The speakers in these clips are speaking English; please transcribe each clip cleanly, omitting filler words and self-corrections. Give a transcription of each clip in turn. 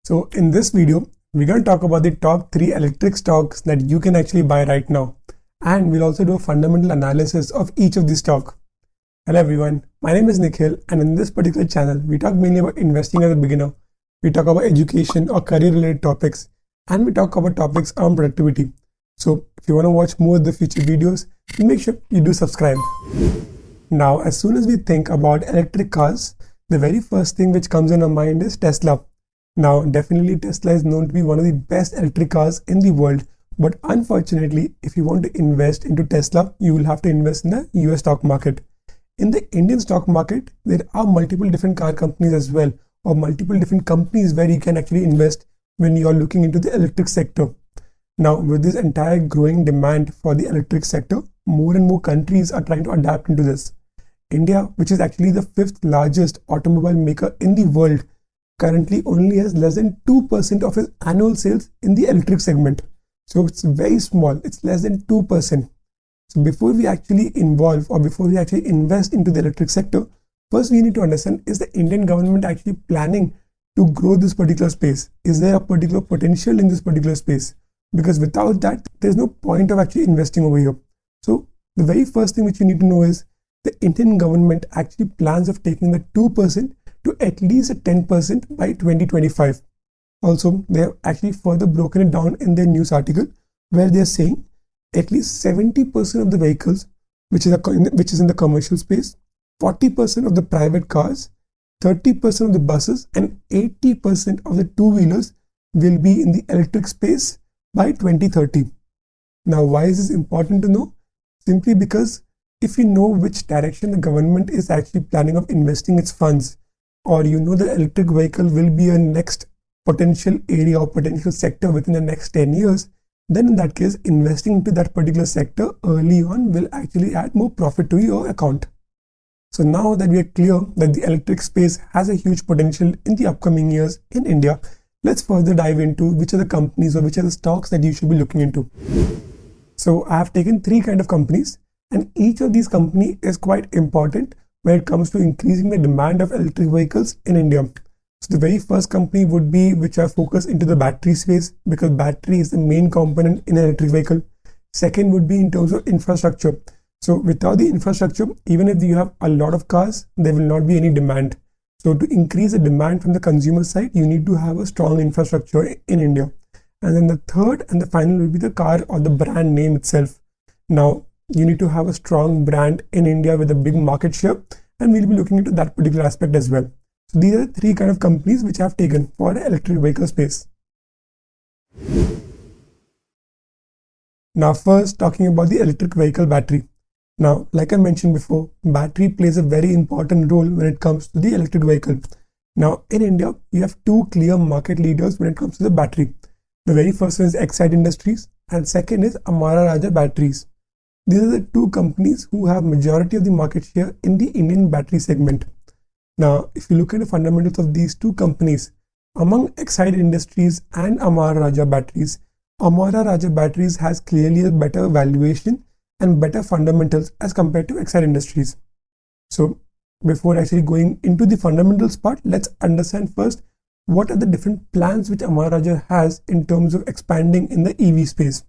So in this video, we're going to talk about the top 3 electric stocks that you can actually buy right now. And we'll also do a fundamental analysis of each of these stocks. Hello everyone, my name is Nikhil, and in this particular channel, we talk mainly about investing as a beginner. We talk about education or career related topics, and we talk about topics on productivity. So if you want to watch more of the future videos, make sure you do subscribe. Now, as soon as we think about electric cars, the very first thing which comes in our mind is Tesla. Now, definitely Tesla is known to be one of the best electric cars in the world. But unfortunately, if you want to invest into Tesla, you will have to invest in the US stock market. In the Indian stock market, there are multiple different car companies as well, or multiple different companies where you can actually invest when you are looking into the electric sector. Now, with this entire growing demand for the electric sector, more and more countries are trying to adapt into this. India, which is actually the 5th largest automobile maker in the world, currently only has less than 2% of its annual sales in the electric segment. So it's very small, it's less than 2%. So before we actually involve or before we actually invest into the electric sector, first we need to understand, is the Indian government actually planning to grow this particular space? Is there a particular potential in this particular space? Because without that, there's no point of actually investing over here. So the very first thing which you need to know is the Indian government actually plans of taking the 2% to at least 10% by 2025. Also, they have actually further broken it down in their news article where they are saying at least 70% of the vehicles which is in the commercial space, 40% of the private cars, 30% of the buses, and 80% of the two-wheelers will be in the electric space by 2030. Now, why is this important to know? Simply because if you know which direction the government is actually planning of investing its funds, or you know the electric vehicle will be a next potential area or potential sector within the next 10 years, then in that case, investing into that particular sector early on will actually add more profit to your account. So now that we are clear that the electric space has a huge potential in the upcoming years in India, let's further dive into which are the companies or which are the stocks that you should be looking into. So I have taken 3 kind of companies, and each of these companies is quite important when it comes to increasing the demand of electric vehicles in India. So the very first company would be which are focused into the battery space, because battery is the main component in an electric vehicle. Second would be in terms of infrastructure. So without the infrastructure, even if you have a lot of cars, there will not be any demand. So to increase the demand from the consumer side, you need to have a strong infrastructure in India. And then the third and the final will be the car or the brand name itself. Now, you need to have a strong brand in India with a big market share, and we'll be looking into that particular aspect as well. So these are the 3 kind of companies which I have taken for the electric vehicle space. Now first, talking about the electric vehicle battery. Now, like I mentioned before, battery plays a very important role when it comes to the electric vehicle. Now in India, you have 2 clear market leaders when it comes to the battery. The very first one is Exide Industries, and second is Amara Raja Batteries. These are the 2 companies who have majority of the market share in the Indian battery segment. Now, if you look at the fundamentals of these 2 companies, among Exide Industries and Amara Raja Batteries, Amara Raja Batteries has clearly a better valuation and better fundamentals as compared to Exide Industries. So, before actually going into the fundamentals part, let's understand first what are the different plans which Amara Raja has in terms of expanding in the EV space.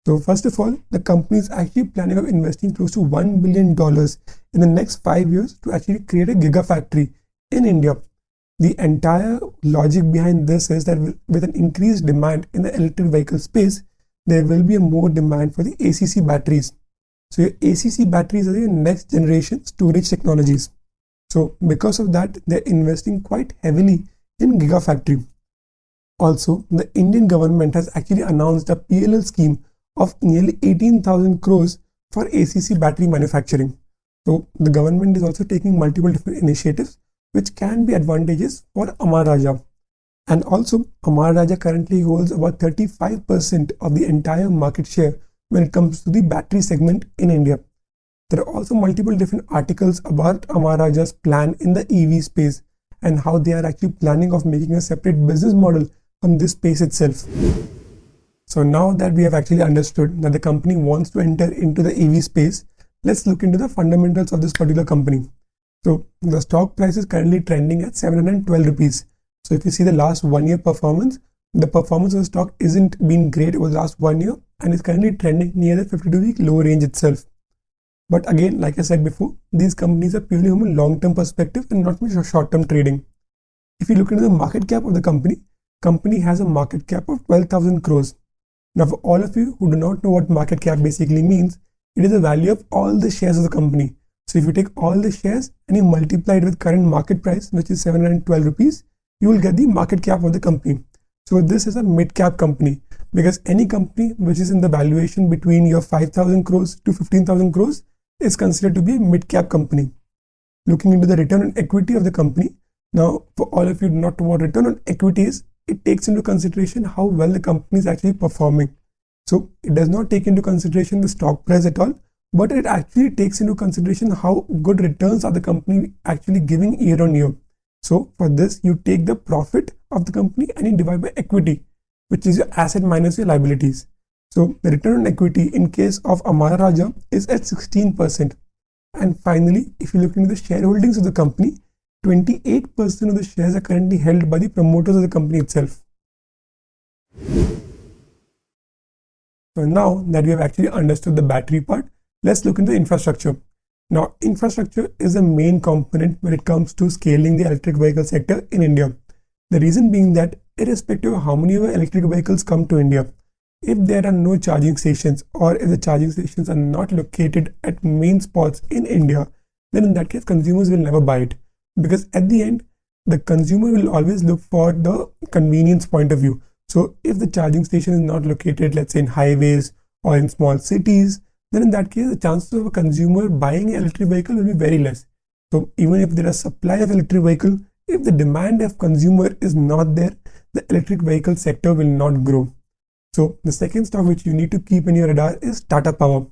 So first of all, the company is actually planning of investing close to $1 billion in the next 5 years to actually create a gigafactory in India. The entire logic behind this is that with an increased demand in the electric vehicle space, there will be a more demand for the ACC batteries. So your ACC batteries are your next generation storage technologies. So because of that, they're investing quite heavily in gigafactory. Also, the Indian government has actually announced a PLL scheme of nearly 18,000 crores for ACC battery manufacturing. So the government is also taking multiple different initiatives which can be advantageous for Amara Raja. And also, Amara Raja currently holds about 35% of the entire market share when it comes to the battery segment in India. There are also multiple different articles about Amara Raja's plan in the EV space and how they are actually planning of making a separate business model from this space itself. So now that we have actually understood that the company wants to enter into the EV space, let's look into the fundamentals of this particular company. So the stock price is currently trending at 712 rupees. So if you see the last 1 year performance, the performance of the stock isn't been great over the last 1 year and is currently trending near the 52-week low range itself. But again, like I said before, these companies are purely from a long-term perspective and not much short-term trading. If you look into the market cap of the company has a market cap of 12,000 crores. Now, for all of you who do not know what market cap basically means, it is the value of all the shares of the company. So if you take all the shares and you multiply it with current market price, which is 712 rupees, you will get the market cap of the company. So this is a mid-cap company, because any company which is in the valuation between your 5,000 crores to 15,000 crores is considered to be a mid-cap company. Looking into the return on equity of the company, now for all of you who do not know what return on equity is, it takes into consideration how well the company is actually performing. So it does not take into consideration the stock price at all, but it actually takes into consideration how good returns are the company actually giving year on year. So for this, you take the profit of the company and you divide by equity, which is your asset minus your liabilities. So the return on equity in case of Amara Raja is at 16%. And finally, if you look into the shareholdings of the company, 28% of the shares are currently held by the promoters of the company itself. So now that we have actually understood the battery part, let's look into infrastructure. Now, infrastructure is a main component when it comes to scaling the electric vehicle sector in India. The reason being that irrespective of how many electric vehicles come to India, if there are no charging stations or if the charging stations are not located at main spots in India, then in that case, consumers will never buy it. Because at the end, the consumer will always look for the convenience point of view. So if the charging station is not located, let's say in highways or in small cities, then in that case, the chances of a consumer buying an electric vehicle will be very less. So even if there is supply of electric vehicle, if the demand of consumer is not there, the electric vehicle sector will not grow. So the second stock which you need to keep in your radar is Tata Power.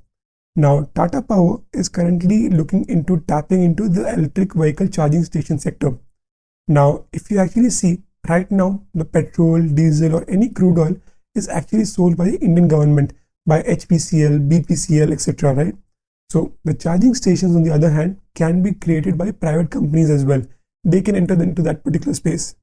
Now, Tata Power is currently looking into tapping into the electric vehicle charging station sector. Now, if you actually see right now, the petrol, diesel or any crude oil is actually sold by the Indian government, by HPCL, BPCL, etc. Right? So the charging stations on the other hand can be created by private companies as well. They can enter into that particular space.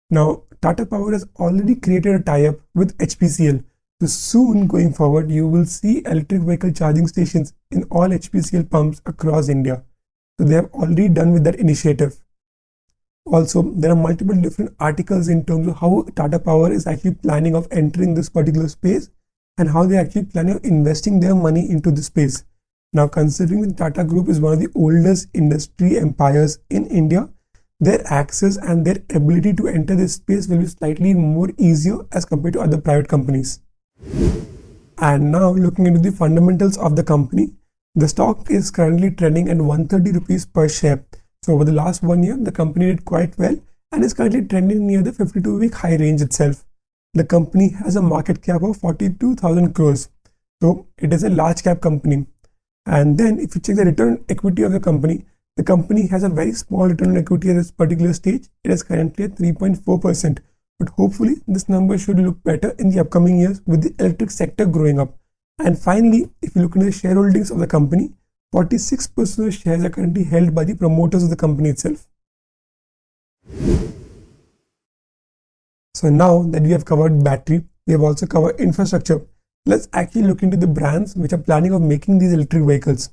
Now, Tata Power has already created a tie-up with HPCL. So soon going forward, you will see electric vehicle charging stations in all HPCL pumps across India. So they have already done with that initiative. Also, there are multiple different articles in terms of how Tata Power is actually planning of entering this particular space and how they actually planning on investing their money into this space. Now, considering the Tata Group is one of the oldest industry empires in India, their access and their ability to enter this space will be slightly more easier as compared to other private companies. And now looking into the fundamentals of the company, the stock is currently trending at 130 rupees per share. So over the last 1 year, the company did quite well and is currently trending near the 52-week high range itself. The company has a market cap of 42,000 crores. So it is a large cap company. And then if you check the return on equity of the company has a very small return on equity at this particular stage. It is currently at 3.4%. But hopefully this number should look better in the upcoming years with the electric sector growing up. And finally, if you look at the shareholdings of the company, 46% of shares are currently held by the promoters of the company itself. So now that we have covered battery, we have also covered infrastructure. Let's actually look into the brands which are planning of making these electric vehicles.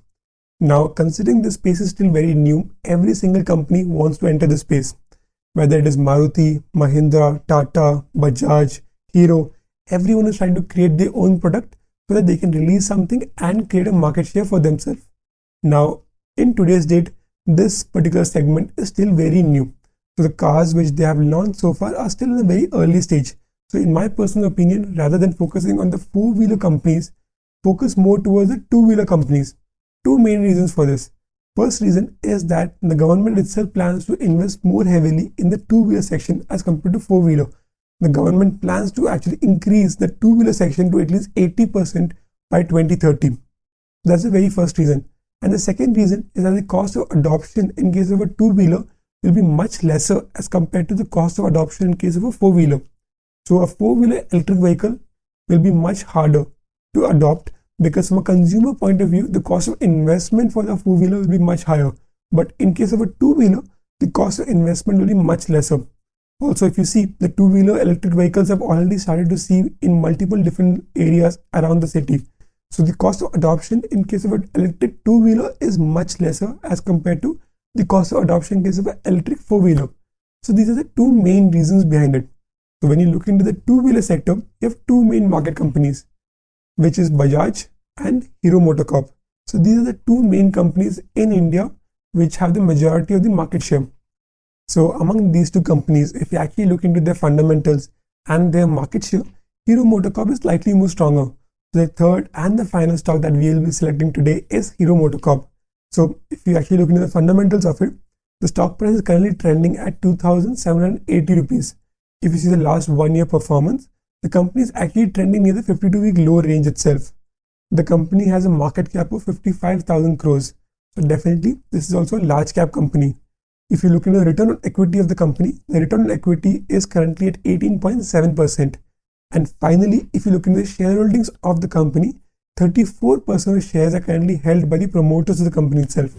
Now, considering this space is still very new, every single company wants to enter the space. Whether it is Maruti, Mahindra, Tata, Bajaj, Hero, everyone is trying to create their own product so that they can release something and create a market share for themselves. Now, in today's date, this particular segment is still very new. So the cars which they have launched so far are still in a very early stage. So in my personal opinion, rather than focusing on the four-wheeler companies, focus more towards the two-wheeler companies. Two main reasons for this. First reason is that the government itself plans to invest more heavily in the two-wheeler section as compared to four-wheeler. The government plans to actually increase the two-wheeler section to at least 80% by 2030. That's the very first reason. And the second reason is that the cost of adoption in case of a two-wheeler will be much lesser as compared to the cost of adoption in case of a four-wheeler. So a four-wheeler electric vehicle will be much harder to adopt, because from a consumer point of view, the cost of investment for the four-wheeler will be much higher. But in case of a two-wheeler, the cost of investment will be much lesser. Also, if you see, the two-wheeler electric vehicles have already started to see in multiple different areas around the city. So the cost of adoption in case of an electric two-wheeler is much lesser as compared to the cost of adoption in case of an electric four-wheeler. So these are the two main reasons behind it. So when you look into the two-wheeler sector, you have two main market companies, which is Bajaj and Hero MotoCorp. So these are the two main companies in India which have the majority of the market share. So among these two companies, if you actually look into their fundamentals and their market share, Hero MotoCorp is slightly more stronger. The third and the final stock that we will be selecting today is Hero MotoCorp. So if you actually look into the fundamentals of it, the stock price is currently trending at 2,780 rupees. If you see the last 1 year performance, the company is actually trending near the 52-week low range itself. The company has a market cap of 55,000 crores. So definitely this is also a large cap company. If you look into the return on equity of the company, the return on equity is currently at 18.7%. And finally, if you look into the shareholdings of the company, 34% of shares are currently held by the promoters of the company itself.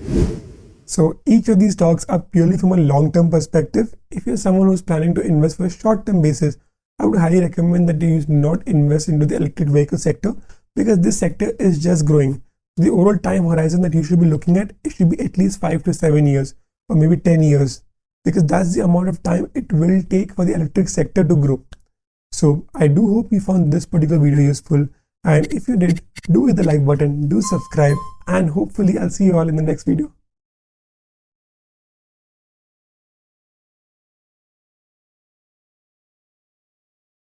So each of these stocks are purely from a long-term perspective. If you're someone who's planning to invest for a short-term basis, I would highly recommend that you not invest into the electric vehicle sector because this sector is just growing. The overall time horizon that you should be looking at, it should be at least 5 to 7 years or maybe 10 years because that's the amount of time it will take for the electric sector to grow. So I do hope you found this particular video useful, and if you did, do hit the like button, do subscribe, and hopefully I'll see you all in the next video.